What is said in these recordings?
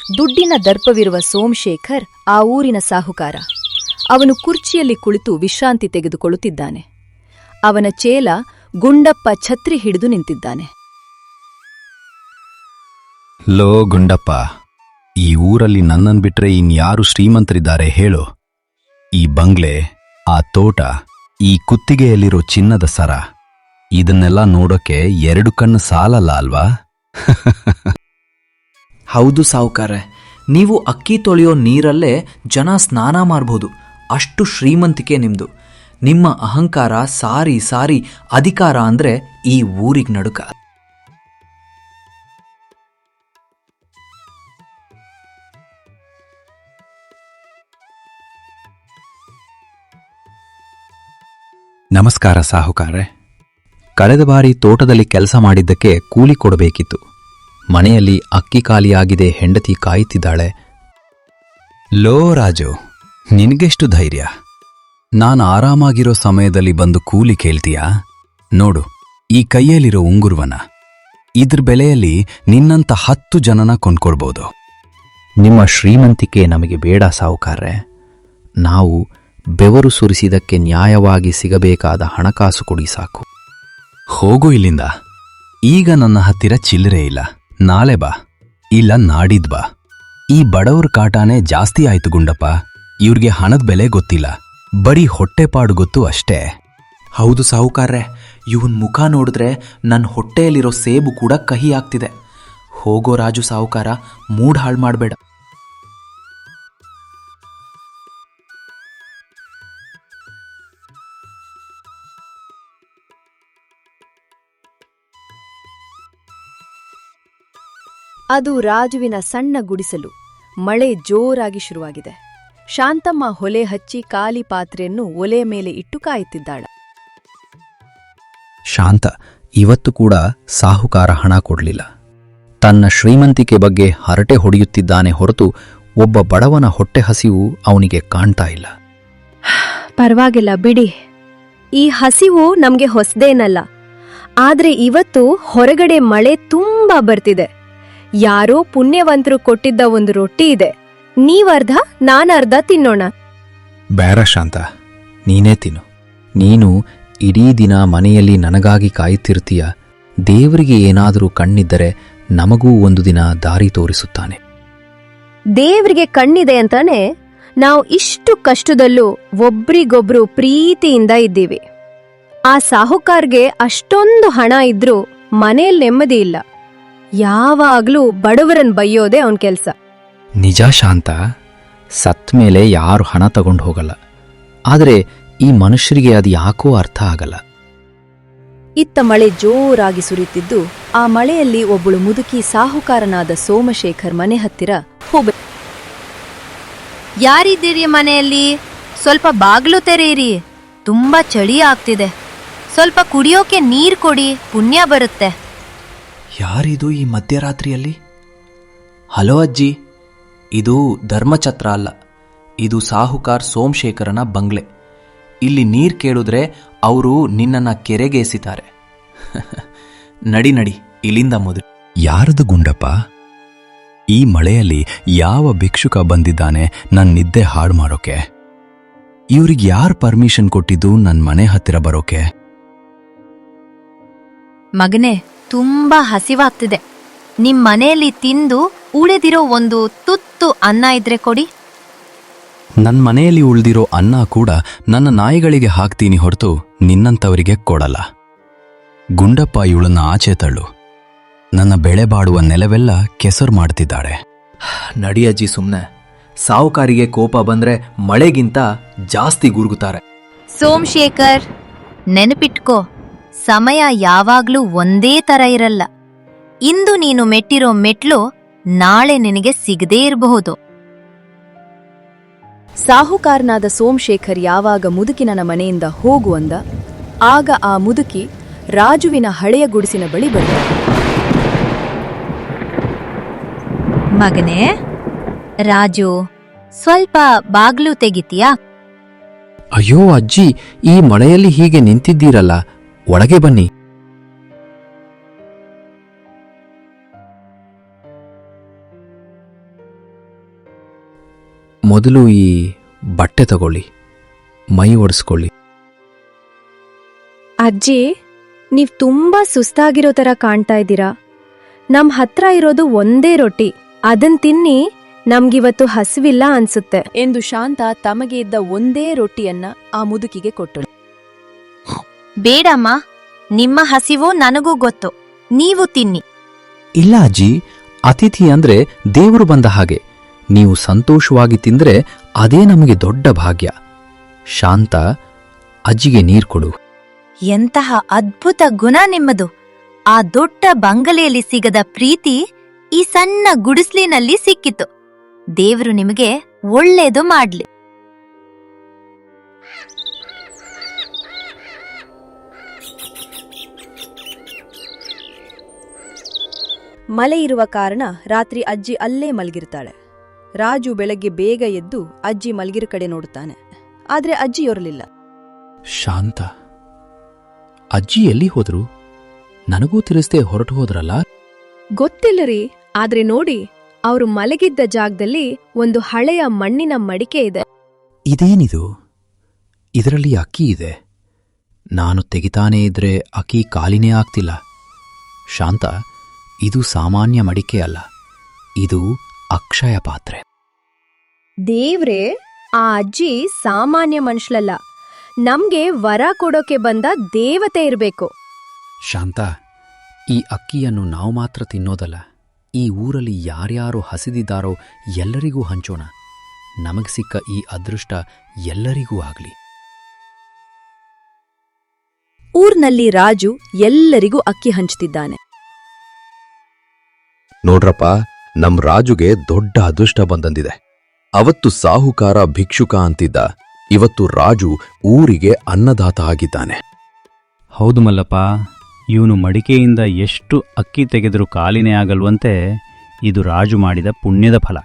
ದುಡ್ಡಿನ ದರ್ಪವಿರುವ ಸೋಮಶೇಖರ್ ಆ ಊರಿನ ಸಾಹುಕಾರ. ಅವನು ಕುರ್ಚಿಯಲ್ಲಿ ಕುಳಿತು ವಿಶ್ರಾಂತಿ ತೆಗೆದುಕೊಳ್ಳುತ್ತಿದ್ದಾನೆ. ಅವನ ಚೇಲ ಗುಂಡಪ್ಪ ಛತ್ರಿ ಹಿಡಿದು ನಿಂತಿದ್ದಾನೆ. ಲೋ ಗುಂಡಪ್ಪ, ಈ ಊರಲ್ಲಿ ನನ್ನನ್ ಬಿಟ್ರೆ ಇನ್ಯಾರು ಶ್ರೀಮಂತರಿದ್ದಾರೆ ಹೇಳು? ಈ ಬಂಗ್ಲೆ, ಆ ತೋಟ, ಈ ಕುತ್ತಿಗೆಯಲ್ಲಿರೋ ಚಿನ್ನದ ಸರ, ಇದನ್ನೆಲ್ಲ ನೋಡೋಕೆ 2 ಕಣ್ಣು ಸಾಲಲ್ಲ ಅಲ್ವಾ? ಹೌದು ಸಾವುಕಾರೆ, ನೀವು ಅಕ್ಕಿ ತೊಳೆಯೋ ನೀರಲ್ಲೇ ಜನ ಸ್ನಾನ ಮಾಡ್ಬೋದು. ಅಷ್ಟು ಶ್ರೀಮಂತಿಕೆ ನಿಮ್ದು. ನಿಮ್ಮ ಅಹಂಕಾರ ಸಾರಿ ಸಾರಿ ಅಧಿಕಾರ ಅಂದ್ರೆ ಈ ಊರಿಗ್ ನಡುಕ. ನಮಸ್ಕಾರ ಸಾಹುಕಾರೆ. ಕಳೆದ ಬಾರಿ ತೋಟದಲ್ಲಿ ಕೆಲಸ ಮಾಡಿದ್ದಕ್ಕೆ ಕೂಲಿ ಕೊಡಬೇಕಿತ್ತು. ಮನೆಯಲ್ಲಿ ಅಕ್ಕಿ ಖಾಲಿಯಾಗಿದೆ, ಹೆಂಡತಿ ಕಾಯುತ್ತಿದ್ದಾಳೆ. ಲೋ ರಾಜು, ನಿನಗೆಷ್ಟು ಧೈರ್ಯ? ನಾನು ಆರಾಮಾಗಿರೋ ಸಮಯದಲ್ಲಿ ಬಂದು ಕೂಲಿ ಕೇಳ್ತೀಯಾ? ನೋಡು, ಈ ಕೈಯಲ್ಲಿರೋ ಉಂಗುರುವನ, ಇದ್ರ ಬೆಲೆಯಲ್ಲಿ ನಿನ್ನಂತ 10 ಜನನ ಕೊಂಡ್ಕೊಳ್ಬೋದು. ನಿಮ್ಮ ಶ್ರೀಮಂತಿಕೆ ನಮಗೆ ಬೇಡ ಸಾವುಕಾರ್ರೆ. ನಾವು ಬೆವರು ಸುರಿಸಿದಕ್ಕೆ ನ್ಯಾಯವಾಗಿ ಸಿಗಬೇಕಾದ ಹಣಕಾಸು ಕೊಡಿ ಸಾಕು. ಹೋಗು ಇಲ್ಲಿಂದ. ಈಗ ನನ್ನ ಹತ್ತಿರ ಚಿಲ್ಲರೆ ಇಲ್ಲ. ನಾಳೆ ಬಾ, ಇಲ್ಲ ನಾಡಿದ್ ಬಾ. ಈ ಬಡವ್ರ ಕಾಟಾನೇ ಜಾಸ್ತಿ ಆಯ್ತು ಗುಂಡಪ್ಪ. ಇವ್ರಿಗೆ ಹಣದ ಬೆಲೆ ಗೊತ್ತಿಲ್ಲ, ಬರೀ ಹೊಟ್ಟೆಪಾಡು ಗೊತ್ತು ಅಷ್ಟೇ. ಹೌದು ಸಾವುಕಾರ್ರೆ, ಇವನ್ ಮುಖ ನೋಡಿದ್ರೆ ನನ್ನ ಹೊಟ್ಟೆಯಲ್ಲಿರೋ ಸೇಬು ಕೂಡ ಕಹಿ ಆಗ್ತಿದೆ. ಹೋಗೋ ರಾಜು ಸಾವುಕಾರ, ಮೂಡ್ ಹಾಳು ಮಾಡಬೇಡ. ಅದು ರಾಜುವಿನ ಸಣ್ಣ ಗುಡಿಸಲು. ಮಳೆ ಜೋರಾಗಿ ಶುರುವಾಗಿದೆ. ಶಾಂತಮ್ಮ ಹೊಲೆ ಹಚ್ಚಿ ಖಾಲಿ ಪಾತ್ರೆಯನ್ನು ಒಲೆ ಮೇಲೆ ಇಟ್ಟು ಕಾಯುತ್ತಿದ್ದಾಳ. ಶಾಂತ ಇವತ್ತು ಕೂಡ ಸಾಹುಕಾರ ಹಣ ಕೊಡ್ಲಿಲ್ಲ. ತನ್ನ ಶ್ರೀಮಂತಿಕೆ ಬಗ್ಗೆ ಹರಟೆ ಹೊಡೆಯುತ್ತಿದ್ದಾನೆ ಹೊರತು ಒಬ್ಬ ಬಡವನ ಹೊಟ್ಟೆ ಹಸಿವು ಅವನಿಗೆ ಕಾಣ್ತಾ ಇಲ್ಲ. ಪರವಾಗಿಲ್ಲ ಬಿಡಿ, ಈ ಹಸಿವು ನಮ್ಗೆ ಹೊಸದೇನಲ್ಲ. ಆದ್ರೆ ಇವತ್ತು ಹೊರಗಡೆ ಮಳೆ ತುಂಬಾ ಬರ್ತಿದೆ. ಯಾರೋ ಪುಣ್ಯವಂತರು ಕೊಟ್ಟಿದ್ದ ಒಂದು ರೊಟ್ಟಿ ಇದೆ. ನೀವರ್ಧ ನಾನರ್ಧ ತಿನ್ನೋಣ. ಬೇಡ ಶಾಂತ, ನೀನೇ ತಿನ್ನು. ನೀನು ಇಡೀ ದಿನ ಮನೆಯಲ್ಲಿ ನನಗಾಗಿ ಕಾಯುತ್ತಿರ್ತೀಯ. ದೇವರಿಗೆ ಏನಾದರೂ ಕಣ್ಣಿದ್ದರೆ ನಮಗೂ ಒಂದು ದಿನ ದಾರಿ ತೋರಿಸುತ್ತಾನೆ. ದೇವ್ರಿಗೆ ಕಣ್ಣಿದೆ ಅಂತಾನೆ ನಾವು ಇಷ್ಟು ಕಷ್ಟದಲ್ಲೂ ಒಬ್ರಿಗೊಬ್ರು ಪ್ರೀತಿಯಿಂದ ಇದ್ದೀವಿ. ಆ ಸಾಹುಕಾರ್ಗೆ ಅಷ್ಟೊಂದು ಹಣ ಇದ್ರೂ ಮನೆಯಲ್ಲಿ ನೆಮ್ಮದಿ ಇಲ್ಲ. ಯಾವಾಗ್ಲೂ ಬಡವರನ್ ಬೈಯೋದೇ ಅವನ್ ಕೆಲ್ಸ. ನಿಜ ಶಾಂತ, ಸತ್ ಮೇಲೆ ಯಾರು ಹಣ ತಗೊಂಡು ಹೋಗಲ್ಲ. ಆದರೆ ಈ ಮನುಷ್ಯರಿಗೆ ಅದು ಯಾಕೋ ಅರ್ಥ ಆಗಲ್ಲ. ಇತ್ತ ಮಳೆ ಜೋರಾಗಿ ಸುರಿಯುತ್ತಿದ್ದು, ಆ ಮಳೆಯಲ್ಲಿ ಒಬ್ಬಳು ಮುದುಕಿ ಸಾಹುಕಾರನಾದ ಸೋಮಶೇಖರ್ ಮನೆ ಹತ್ತಿರ ಹೋಗ. ಯಾರಿದ್ದೀರಿ ಮನೆಯಲ್ಲಿ? ಸ್ವಲ್ಪ ಬಾಗ್ಲು ತೆರೆಯಿರಿ, ತುಂಬಾ ಚಳಿ ಆಗ್ತಿದೆ. ಸ್ವಲ್ಪ ಕುಡಿಯೋಕೆ ನೀರ್ ಕೊಡಿ, ಪುಣ್ಯ ಬರುತ್ತೆ. ಯಾರಿದು ಈ ಮಧ್ಯರಾತ್ರಿಯಲ್ಲಿ? ಹಲೋ ಅಜ್ಜಿ, ಇದು ಧರ್ಮಛತ್ರ ಅಲ್ಲ, ಇದು ಸಾಹುಕಾರ್ ಸೋಮಶೇಖರನ ಬಂಗ್ಲೆ. ಇಲ್ಲಿ ನೀರ್ ಕೇಳಿದ್ರೆ ಅವರು ನಿನ್ನನ್ನ ಕೆರೆಗೆಸಿತಾರೆ. ನಡಿ ನಡಿ ಇಲ್ಲಿಂದ ಮೊದಲು. ಯಾರದು ಗುಂಡಪ್ಪ? ಈ ಮಳೆಯಲ್ಲಿ ಯಾವ ಭಿಕ್ಷುಕ ಬಂದಿದ್ದಾನೆ ನನ್ನ ನಿದ್ದೆ ಹಾಳು ಮಾಡೋಕೆ? ಇವ್ರಿಗೆ ಯಾರು ಪರ್ಮಿಷನ್ ಕೊಟ್ಟಿದ್ದು ನನ್ನ ಮನೆ ಹತ್ತಿರ ಬರೋಕೆ? ಮಗನೇ, ತುಂಬಾ ಹಸಿವಾಗ್ತಿದೆ. ನಿಮ್ ಮನೆಯಲ್ಲಿ ತಿಂದು ಉಳಿದಿರೋ ಒಂದು ತುತ್ತು ಅನ್ನ ಇದ್ರೆ ಕೊಡಿ. ನನ್ನ ಮನೆಯಲ್ಲಿ ಉಳಿದಿರೋ ಅನ್ನ ಕೂಡ ನನ್ನ ನಾಯಿಗಳಿಗೆ ಹಾಕ್ತೀನಿ ಹೊರತು ನಿನ್ನಂಥವರಿಗೆ ಕೊಡಲ್ಲ. ಗುಂಡಪ್ಪ ಇವಳನ್ನ ಆಚೆ ತಳ್ಳು. ನನ್ನ ಬೆಳೆ ಬಾಡುವ ನೆಲವೆಲ್ಲ ಕೆಸರು ಮಾಡ್ತಿದ್ದಾಳೆ. ನಡಿ ಅಜ್ಜಿ ಸುಮ್ನೆ. ಸಾಹುಕಾರಿಗೆ ಕೋಪ ಬಂದ್ರೆ ಮಳೆಗಿಂತ ಜಾಸ್ತಿ ಗುರುಗುತ್ತಾರೆ. ಸೋಮಶೇಖರ್, ನೆನಪಿಟ್ಕೋ, ಸಮಯ ಯಾವಾಗ್ಲೂ ಒಂದೇ ತರ ಇರಲ್ಲ. ಇಂದು ನೀನು ಮೆಟ್ಟಿರೋ ಮೆಟ್ಲು ನಾಳೆ ನಿನಗೆ ಸಿಗದೇ ಇರಬಹುದು. ಸಾಹುಕಾರನಾದ ಸೋಮಶೇಖರ್ ಯಾವಾಗ ಮುದುಕಿನ ಮನೆಯಿಂದ ಹೋಗು ಅಂದ, ಆಗ ಆ ಮುದುಕಿ ರಾಜುವಿನ ಹಳೆಯ ಗುಡಿಸಿನ ಬಳಿ ಬಂದ. ಮಗನೇ ರಾಜು, ಸ್ವಲ್ಪ ಬಾಗ್ಲು ತೆಗಿತೀಯಾ? ಅಯ್ಯೋ ಅಜ್ಜಿ, ಈ ಮಳೆಯಲ್ಲಿ ಹೀಗೆ ನಿಂತಿದ್ದೀರಲ್ಲ, ಒಳಗೆ ಬನ್ನಿ. ಮೊದಲು ಈ ಬಟ್ಟೆ ತಗೊಳ್ಳಿ, ಮೈ ಒರೆಸ್ಕೊಳ್ಳಿ. ಅಜ್ಜಿ, ನೀವ್ ತುಂಬಾ ಸುಸ್ತಾಗಿರೋ ತರ ಕಾಣ್ತಾ ಇದ್ದೀರಾ. ನಮ್ ಹತ್ರ ಇರೋದು ಒಂದೇ ರೊಟ್ಟಿ, ಅದನ್ ತಿನ್ನಿ, ನಮ್ಗಿವತ್ತು ಹಸಿವಿಲ್ಲ ಅನ್ಸುತ್ತೆ ಎಂದು ಶಾಂತ ತಮಗೆ ಇದ್ದ ಒಂದೇ ರೊಟ್ಟಿಯನ್ನ ಆ ಮುದುಕಿಗೆ ಕೊಟ್ಟಳು. ಬೇಡಮ್ಮ, ನಿಮ್ಮ ಹಸಿವು ನನಗೂ ಗೊತ್ತು, ನೀವು ತಿನ್ನಿ. ಇಲ್ಲ ಅಜ್ಜಿ, ಅತಿಥಿ ಅಂದ್ರೆ ದೇವರು ಬಂದ ಹಾಗೆ. ನೀವು ಸಂತೋಷವಾಗಿ ತಿಂದ್ರೆ ಅದೇ ನಮಗೆ ದೊಡ್ಡ ಭಾಗ್ಯ. ಶಾಂತ, ಅಜ್ಜಿಗೆ ನೀರು ಕೊಡು. ಎಂತಹ ಅದ್ಭುತ ಗುಣ ನಿಮ್ಮದು. ಆ ದೊಡ್ಡ ಬಂಗಲೆಯಲ್ಲಿ ಸಿಗದ ಪ್ರೀತಿ ಈ ಸಣ್ಣ ಗುಡಿಸ್ಲಿನಲ್ಲಿ ಸಿಕ್ಕಿತು. ದೇವರು ನಿಮಗೆ ಒಳ್ಳೇದು ಮಾಡ್ಲಿ. ಮಳೆ ಇರುವ ಕಾರಣ ರಾತ್ರಿ ಅಜ್ಜಿ ಅಲ್ಲೇ ಮಲಗಿರ್ತಾಳೆ. ರಾಜು ಬೆಳಗ್ಗೆ ಬೇಗ ಎದ್ದು ಅಜ್ಜಿ ಮಲಗಿರ ಕಡೆ ನೋಡುತ್ತಾನೆ. ಆದ್ರೆ ಅಜ್ಜಿ ಇರಲಿಲ್ಲ. ಶಾಂತ, ಅಜ್ಜಿ ಎಲ್ಲಿ ಹೋದ್ರು? ನನಗೂ ತಿಳಿಸ್ದೆ ಹೊರಟು ಹೋದ್ರಲ್ಲ. ಗೊತ್ತಿಲ್ಲರಿ, ಆದ್ರೆ ನೋಡಿ, ಅವರು ಮಲಗಿದ್ದ ಜಾಗದಲ್ಲಿ ಒಂದು ಹಳೆಯ ಮಣ್ಣಿನ ಮಡಿಕೆ ಇದೆ. ಇದೇನಿದು? ಇದರಲ್ಲಿ ಅಕ್ಕಿ ಇದೆ. ನಾನು ತೆಗಿತಾನೇ ಇದ್ರೆ ಅಕ್ಕಿ ಖಾಲಿನೇ ಆಗ್ತಿಲ್ಲ. ಶಾಂತ, ಇದು ಸಾಮಾನ್ಯ ಮಡಿಕೆ ಅಲ್ಲ, ಇದು ಅಕ್ಷಯ ಪಾತ್ರೆ. ದೇವ್ರೇ, ಆ ಅಜ್ಜಿ ಸಾಮಾನ್ಯ ಮನುಷ್ಯಳಲ್ಲ, ನಮ್ಗೆ ವರ ಕೊಡೋಕೆ ಬಂದ ದೇವತೆ ಇರ್ಬೇಕು. ಶಾಂತ, ಈ ಅಕ್ಕಿಯನ್ನು ನಾವು ಮಾತ್ರ ತಿನ್ನೋದಲ್ಲ, ಈ ಊರಲ್ಲಿ ಯಾರ್ಯಾರು ಹಸಿದಿದ್ದಾರೋ ಎಲ್ಲರಿಗೂ ಹಂಚೋಣ. ನಮಗೆ ಸಿಕ್ಕ ಈ ಅದೃಷ್ಟ ಎಲ್ಲರಿಗೂ ಆಗ್ಲಿ. ಊರ್ನಲ್ಲಿ ರಾಜು ಎಲ್ಲರಿಗೂ ಅಕ್ಕಿ ಹಂಚುತ್ತಿದ್ದಾನೆ. ನೋಡ್ರಪ್ಪ, ನಮ್ ರಾಜುಗೆ ದೊಡ್ಡ ಅದೃಷ್ಟ ಬಂದಂದಿದೆ. ಅವತ್ತು ಸಾಹುಕಾರ ಭಿಕ್ಷುಕ ಅಂತಿದ್ದ, ಇವತ್ತು ರಾಜು ಊರಿಗೆ ಅನ್ನದಾತ ಆಗಿದ್ದಾನೆ. ಹೌದು ಮಲ್ಲಪ್ಪ, ಇವನು ಮಡಿಕೆಯಿಂದ ಎಷ್ಟು ಅಕ್ಕಿ ತೆಗೆದರೂ ಕಾಲಿನೇ ಆಗಲ್ವಂತೆ. ಇದು ರಾಜು ಮಾಡಿದ ಪುಣ್ಯದ ಫಲ.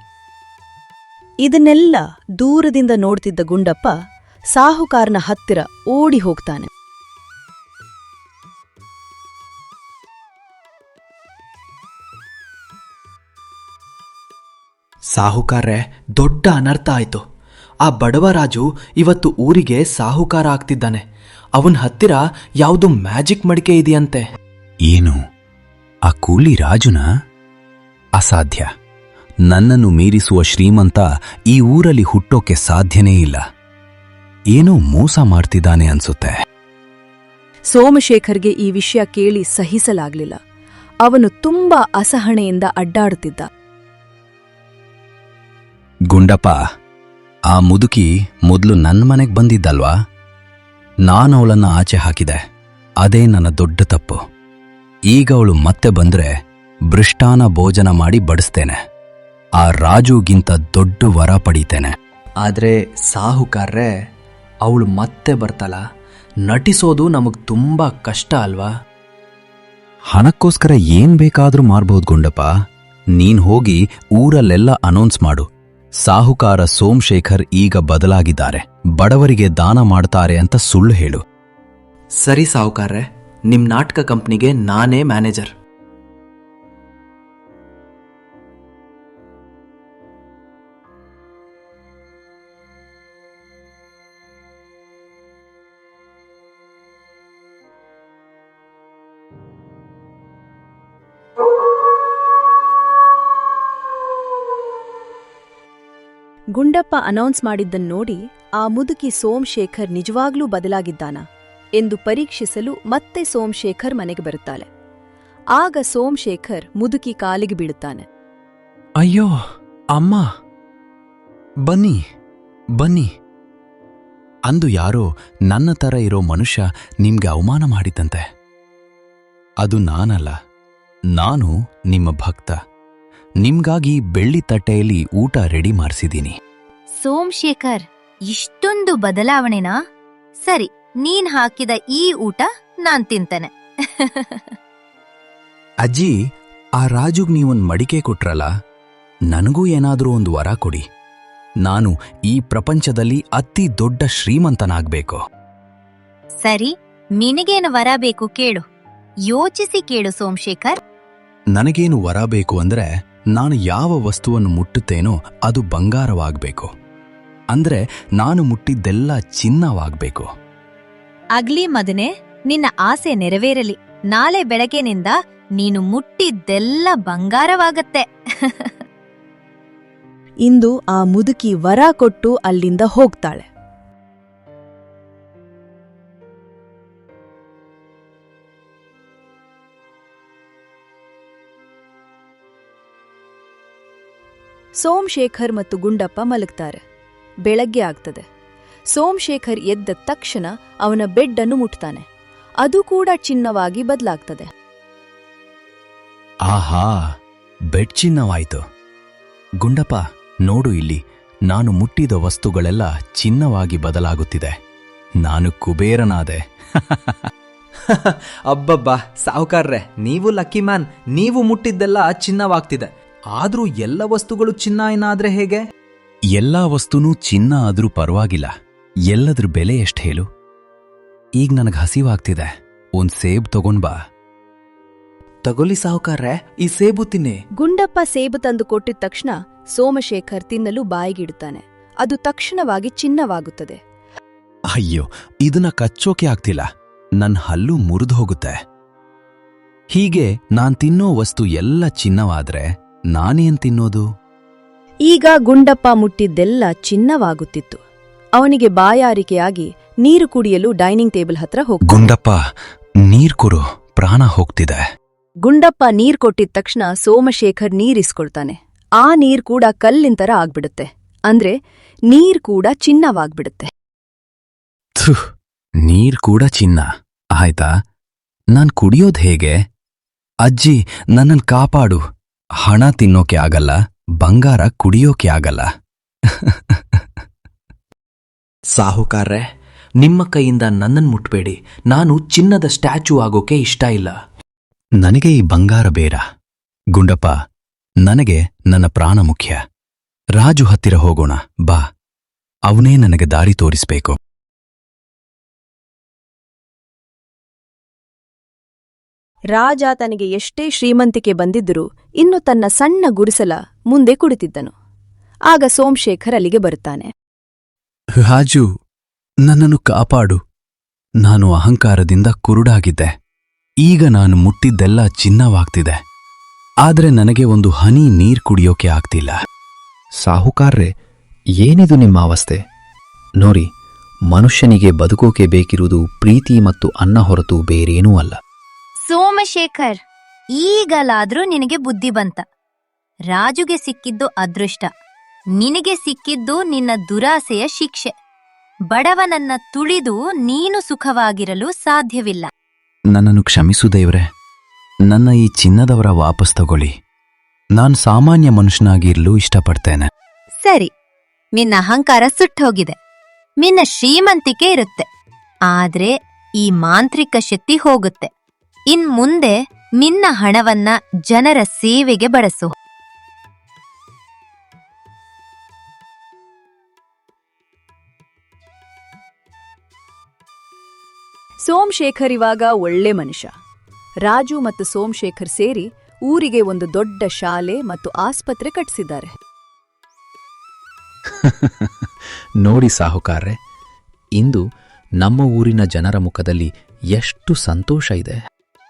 ಇದನ್ನೆಲ್ಲ ದೂರದಿಂದ ನೋಡ್ತಿದ್ದ ಗುಂಡಪ್ಪ ಸಾಹುಕಾರನ ಹತ್ತಿರ ಓಡಿ ಹೋಗ್ತಾನೆ. ಸಾಹುಕಾರ್ರೆ, ದೊಡ್ಡ ಅನರ್ಥ ಆಯ್ತು. ಆ ಬಡವ ರಾಜು ಇವತ್ತು ಊರಿಗೆ ಸಾಹುಕಾರ ಆಗ್ತಿದ್ದಾನೆ. ಅವನ ಹತ್ತಿರ ಯಾವುದೋ ಮ್ಯಾಜಿಕ್ ಮಡಿಕೆ ಇದೆಯಂತೆ. ಏನು? ಆ ಕೂಲಿ ರಾಜುನ? ಅಸಾಧ್ಯ. ನನ್ನನ್ನು ಮೀರಿಸುವ ಶ್ರೀಮಂತ ಈ ಊರಲ್ಲಿ ಹುಟ್ಟೋಕೆ ಸಾಧ್ಯನೇ ಇಲ್ಲ. ಏನೋ ಮೋಸ ಮಾಡ್ತಿದ್ದಾನೆ ಅನ್ಸುತ್ತೆ. ಸೋಮಶೇಖರ್ಗೆ ಈ ವಿಷಯ ಕೇಳಿ ಸಹಿಸಲಾಗ್ಲಿಲ್ಲ. ಅವನು ತುಂಬಾ ಅಸಹನೆಯಿಂದ ಅಡ್ಡಾಡುತ್ತಿದ್ದ. ಗುಂಡಪ್ಪ, ಆ ಮುದುಕಿ ಮೊದಲು ನನ್ನ ಮನೆಗೆ ಬಂದಿದ್ದಲ್ವಾ? ನಾನವಳನ್ನ ಆಚೆ ಹಾಕಿದೆ. ಅದೇ ನನ್ನ ದೊಡ್ಡ ತಪ್ಪು. ಈಗ ಅವಳು ಮತ್ತೆ ಬಂದ್ರೆ ಬೃಷ್ಟಾನ ಭೋಜನ ಮಾಡಿ ಬಡಿಸ್ತೇನೆ. ಆ ರಾಜುಗಿಂತ ದೊಡ್ಡ ವರ ಪಡೀತೇನೆ. ಆದ್ರೆ ಸಾಹುಕಾರ್ರೆ, ಅವಳು ಮತ್ತೆ ಬರ್ತಲ್ಲ, ನಟಿಸೋದು ನಮಗ್ ತುಂಬಾ ಕಷ್ಟ ಅಲ್ವಾ? ಹಣಕ್ಕೋಸ್ಕರ ಏನ್ ಬೇಕಾದ್ರೂ ಮಾರ್ಬಹುದು ಗುಂಡಪ್ಪ. ನೀನ್ ಹೋಗಿ ಊರಲ್ಲೆಲ್ಲ ಅನೌನ್ಸ್ ಮಾಡು, ಸಾಹುಕಾರ ಸೋಮಶೇಖರ್ ಈಗ ಬದಲಾಗಿದ್ದಾರೆ, ಬಡವರಿಗೆ ದಾನ ಮಾಡ್ತಾರೆ ಅಂತ ಸುಳ್ಳು ಹೇಳು. ಸರಿ ಸಾಹುಕಾರ್ರೆ, ನಿಮ್ ನಾಟಕ ಕಂಪ್ನಿಗೆ ನಾನೇ ಮ್ಯಾನೇಜರ್. ಗುಂಡಪ್ಪ ಅನೌನ್ಸ್ ಮಾಡಿದ್ದನ್ನೋಡಿ ಆ ಮುದುಕಿ ಸೋಮಶೇಖರ್ ನಿಜವಾಗ್ಲೂ ಬದಲಾಗಿದ್ದಾನ ಎಂದು ಪರೀಕ್ಷಿಸಲು ಮತ್ತೆ ಸೋಮಶೇಖರ್ ಮನೆಗೆ ಬರುತ್ತಾಳೆ. ಆಗ ಸೋಮಶೇಖರ್ ಮುದುಕಿ ಕಾಲಿಗೆ ಬೀಳುತ್ತಾನೆ. ಅಯ್ಯೋ ಅಮ್ಮ, ಬನ್ನಿ ಬನ್ನಿ. ಅಂದು ಯಾರೋ ನನ್ನ ತರ ಇರೋ ಮನುಷ್ಯ ನಿಮ್ಗೆ ಅವಮಾನ ಮಾಡಿದ್ದಂತೆ. ಅದು ನಾನಲ್ಲ, ನಾನು ನಿಮ್ಮ ಭಕ್ತ. ನಿಮ್ಗಾಗಿ ಬೆಳ್ಳಿ ತಟ್ಟೆಯಲ್ಲಿ ಊಟ ರೆಡಿ ಮಾಡಿಸಿದ್ದೀನಿ. ಸೋಮಶೇಖರ್, ಇಷ್ಟೊಂದು ಬದಲಾವಣೆನಾ? ಸರಿ, ನೀನ್ ಹಾಕಿದ ಈ ಊಟ ನಾನ್ ತಿಂತೇನೆ. ಅಜ್ಜಿ, ಆ ರಾಜುಗ್ ನೀವೊಂದು ಮಡಿಕೆ ಕೊಟ್ರಲ್ಲ, ನನಗೂ ಏನಾದ್ರೂ ಒಂದು ವರ ಕೊಡಿ. ನಾನು ಈ ಪ್ರಪಂಚದಲ್ಲಿ ಅತಿ ದೊಡ್ಡ ಶ್ರೀಮಂತನಾಗ್ಬೇಕು. ಸರಿ, ನಿನಗೇನು ವರ ಬೇಕು ಕೇಳು. ಯೋಚಿಸಿ ಕೇಳು ಸೋಮಶೇಖರ್. ನನಗೇನು ವರ ಬೇಕು ಅಂದ್ರೆ, ನಾನು ಯಾವ ವಸ್ತುವನ್ನು ಮುಟ್ಟುತ್ತೇನೋ ಅದು ಬಂಗಾರವಾಗಬೇಕು. ಅಂದ್ರೆ ನಾನು ಮುಟ್ಟಿದ್ದೆಲ್ಲ ಚಿನ್ನವಾಗ್ಬೇಕು. ಅಗ್ಲಿ ಮಗನೆ, ನಿನ್ನ ಆಸೆ ನೆರವೇರಲಿ. ನಾಳೆ ಬೆಳಗ್ಗೆನಿಂದ ನೀನು ಮುಟ್ಟಿದ್ದೆಲ್ಲ ಬಂಗಾರವಾಗತ್ತೆ. ಇಂದು ಆ ಮುದುಕಿ ವರ ಕೊಟ್ಟು ಅಲ್ಲಿಂದ ಹೋಗ್ತಾಳೆ. ಸೋಮಶೇಖರ್ ಮತ್ತು ಗುಂಡಪ್ಪ ಮಲಗ್ತಾರೆ. ಬೆಳಗ್ಗೆ ಆಗ್ತದೆ. ಸೋಮಶೇಖರ್ ಎದ್ದ ತಕ್ಷಣ ಅವನ ಬೆಡ್ ಅನ್ನು ಮುಟ್ತಾನೆ. ಅದು ಕೂಡ ಚಿನ್ನವಾಗಿ ಬದಲಾಗ್ತದೆ. ಆಹಾ, ಬೆಡ್ ಚಿನ್ನವಾಯ್ತು. ಗುಂಡಪ್ಪ, ನೋಡು ಇಲ್ಲಿ, ನಾನು ಮುಟ್ಟಿದ ವಸ್ತುಗಳೆಲ್ಲ ಚಿನ್ನವಾಗಿ ಬದಲಾಗುತ್ತಿದೆ. ನಾನು ಕುಬೇರನಾದೆ. ಅಬ್ಬಬ್ಬಾ ಸಾಹುಕಾರ್ರೆ, ನೀವು ಲಕ್ಕಿ ಮ್ಯಾನ್. ನೀವು ಮುಟ್ಟಿದ್ದೆಲ್ಲ ಚಿನ್ನವಾಗ್ತಿದೆ. ಆದ್ರೂ ಎಲ್ಲ ವಸ್ತುಗಳು ಚಿನ್ನ ಏನಾದ್ರೆ ಹೇಗೆ? ಎಲ್ಲಾ ವಸ್ತುನೂ ಚಿನ್ನ ಆದ್ರೂ ಪರವಾಗಿಲ್ಲ. ಎಲ್ಲದ್ರ ಬೆಲೆ ಎಷ್ಟು ಹೇಳು? ಈಗ ನನಗೆ ಹಸಿವಾಗ್ತಿದೆ. ಒಂದ್ ಸೇಬ್ ತಗೊಂಡ್ ಬಾ. ತಗೊಳ್ಳಿ ಸಾಹುಕಾರ್ರೆ, ಈ ಸೇಬು ತಿನ್ನಿ. ಗುಂಡಪ್ಪ ಸೇಬು ತಂದು ಕೊಟ್ಟಿದ ತಕ್ಷಣ ಸೋಮಶೇಖರ್ ತಿನ್ನಲು ಬಾಯಿಗಿಡುತ್ತಾನೆ. ಅದು ತಕ್ಷಣವಾಗಿ ಚಿನ್ನವಾಗುತ್ತದೆ. ಅಯ್ಯೋ, ಇದನ್ನ ಕಚ್ಚೋಕೆ ಆಗ್ತಿಲ್ಲ. ನನ್ ಹಲ್ಲು ಮುರಿದು ಹೋಗುತ್ತೆ. ಹೀಗೆ ನಾನ್ ತಿನ್ನೋ ವಸ್ತು ಎಲ್ಲ ಚಿನ್ನವಾದ್ರೆ ನಾನೇನ್ ತಿನ್ನೋದು? ಈಗ ಗುಂಡಪ್ಪ ಮುಟ್ಟಿದ್ದೆಲ್ಲ ಚಿನ್ನವಾಗುತ್ತಿತ್ತು. ಅವನಿಗೆ ಬಾಯಾರಿಕೆಯಾಗಿ ನೀರು ಕುಡಿಯಲು ಡೈನಿಂಗ್ ಟೇಬಲ್ ಹತ್ರ ಹೋಗ್ತಾನೆ. ಗುಂಡಪ್ಪ, ನೀರ್ ಕೊಡು, ಪ್ರಾಣ ಹೋಗ್ತಿದೆ. ಗುಂಡಪ್ಪ ನೀರ್ ಕೊಟ್ಟಿದ ತಕ್ಷಣ ಸೋಮಶೇಖರ್ ನೀರಿಸ್ಕೊಳ್ತಾನೆ. ಆ ನೀರ್ ಕೂಡ ಕಲ್ಲಿಂತರ ಆಗ್ಬಿಡುತ್ತೆ. ಅಂದ್ರೆ ನೀರ್ ಕೂಡ ಚಿನ್ನವಾಗ್ಬಿಡುತ್ತೆ. ಥು, ನೀರ್ ಕೂಡ ಚಿನ್ನ ಆಯ್ತಾ? ನಾನ್ ಕುಡಿಯೋದ್ ಹೇಗೆ? ಅಜ್ಜಿ, ನನ್ನನ್ ಕಾಪಾಡು. ಹಣ ತಿನ್ನೋಕೆ ಆಗಲ್ಲ, ಬಂಗಾರ ಕುಡಿಯೋಕೆ ಆಗಲ್ಲ. ಸಾಹುಕಾರ್ರೆ, ನಿಮ್ಮ ಕೈಯಿಂದ ನನ್ನನ್ನು ಮುಟ್ಬೇಡಿ. ನಾನು ಚಿನ್ನದ ಸ್ಟ್ಯಾಚ್ಯೂ ಆಗೋಕೆ ಇಷ್ಟ ಇಲ್ಲ. ನನಗೆ ಈ ಬಂಗಾರ ಬೇಡ. ಗುಂಡಪ್ಪ, ನನಗೆ ನನ್ನ ಪ್ರಾಣ ಮುಖ್ಯ. ರಾಜು ಹತ್ತಿರ ಹೋಗೋಣ ಬಾ. ಅವನೇ ನನಗೆ ದಾರಿ ತೋರಿಸ್ಬೇಕು. ರಾಜ ತನಗೆ ಎಷ್ಟೇ ಶ್ರೀಮಂತಿಕೆ ಬಂದಿದ್ದರೂ ಇನ್ನು ತನ್ನ ಸಣ್ಣ ಗುಡಿಸಲ ಮುಂದೆ ಕುಳಿತಿದ್ದನು. ಆಗ ಸೋಮಶೇಖರ್ ಅಲ್ಲಿಗೆ ಬರುತ್ತಾನೆ. ರಾಜು, ನನ್ನನ್ನು ಕಾಪಾಡು. ನಾನು ಅಹಂಕಾರದಿಂದ ಕುರುಡಾಗಿದ್ದೆ. ಈಗ ನಾನು ಮುಟ್ಟಿದ್ದೆಲ್ಲ ಚಿನ್ನವಾಗ್ತಿದೆ. ಆದ್ರೆ ನನಗೆ ಒಂದು ಹನಿ ನೀರ್ ಕುಡಿಯೋಕೆ ಆಗ್ತಿಲ್ಲ. ಸಾಹುಕಾರ್ರೆ, ಏನಿದು ನಿಮ್ಮ ಅವಸ್ಥೆ? ನೋಡಿ, ಮನುಷ್ಯನಿಗೆ ಬದುಕೋಕೆ ಬೇಕಿರುವುದು ಪ್ರೀತಿ ಮತ್ತು ಅನ್ನ ಹೊರತು ಬೇರೇನೂ ಅಲ್ಲ. ಸೋಮಶೇಖರ್, ಈಗಲಾದ್ರೂ ನಿನಗೆ ಬುದ್ಧಿ ಬಂತ. ರಾಜುಗೆ ಸಿಕ್ಕಿದ್ದು ಅದೃಷ್ಟ, ನಿನಗೆ ಸಿಕ್ಕಿದ್ದು ನಿನ್ನ ದುರಾಸೆಯ ಶಿಕ್ಷೆ. ಬಡವನನ್ನ ತುಳಿದು ನೀನು ಸುಖವಾಗಿರಲು ಸಾಧ್ಯವಿಲ್ಲ. ನನ್ನನ್ನು ಕ್ಷಮಿಸು ದೇವ್ರೆ. ನನ್ನ ಈ ಚಿನ್ನದವರ ವಾಪಸ್ ತಗೊಳ್ಳಿ. ನಾನು ಸಾಮಾನ್ಯ ಮನುಷ್ಯನಾಗಿರ್ಲು ಇಷ್ಟಪಡ್ತೇನೆ. ಸರಿ, ನಿನ್ನ ಅಹಂಕಾರ ಸುಟ್ಟೋಗಿದೆ. ನಿನ್ನ ಶ್ರೀಮಂತಿಕೆ ಇರುತ್ತೆ, ಆದ್ರೆ ಈ ಮಾಂತ್ರಿಕ ಶಕ್ತಿ ಹೋಗುತ್ತೆ. ಇನ್ ಮುಂದೆ ನಿನ್ನ ಹಣವನ್ನ ಜನರ ಸೇವೆಗೆ ಬಳಸು. ಸೋಮಶೇಖರ್ ಇವಾಗ ಒಳ್ಳೆ ಮನುಷ್ಯ. ರಾಜು ಮತ್ತು ಸೋಮಶೇಖರ್ ಸೇರಿ ಊರಿಗೆ ಒಂದು ದೊಡ್ಡ ಶಾಲೆ ಮತ್ತು ಆಸ್ಪತ್ರೆ ಕಟ್ಟಿಸಿದ್ದಾರೆ. ನೋಡಿ ಸಾಹುಕಾರ್ರೆ, ಇಂದು ನಮ್ಮ ಊರಿನ ಜನರ ಮುಖದಲ್ಲಿ ಎಷ್ಟು ಸಂತೋಷ ಇದೆ.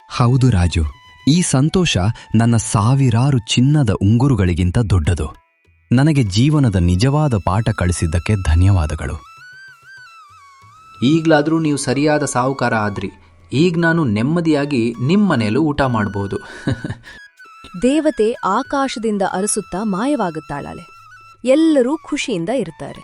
ಹೌದು ರಾಜು, ಈ ಸಂತೋಷ ನನ್ನ ಸಾವಿರಾರು ಚಿನ್ನದ ಉಂಗುರುಗಳಿಗಿಂತ ದೊಡ್ಡದು. ನನಗೆ ಜೀವನದ ನಿಜವಾದ ಪಾಠ ಕಳಿಸಿದ್ದಕ್ಕೆ ಧನ್ಯವಾದಗಳು. ಈಗ್ಲಾದ್ರೂ ನೀವು ಸರಿಯಾದ ಸಾಹುಕಾರ ಆದ್ರಿ. ಈಗ ನಾನು ನೆಮ್ಮದಿಯಾಗಿ ನಿಮ್ಮನೇಲೂ ಊಟ ಮಾಡಬಹುದು. ದೇವತೆ ಆಕಾಶದಿಂದ ಅರಸುತ್ತಾ ಮಾಯವಾಗುತ್ತಾಳೆ. ಎಲ್ಲರೂ ಖುಷಿಯಿಂದ ಇರ್ತಾರೆ.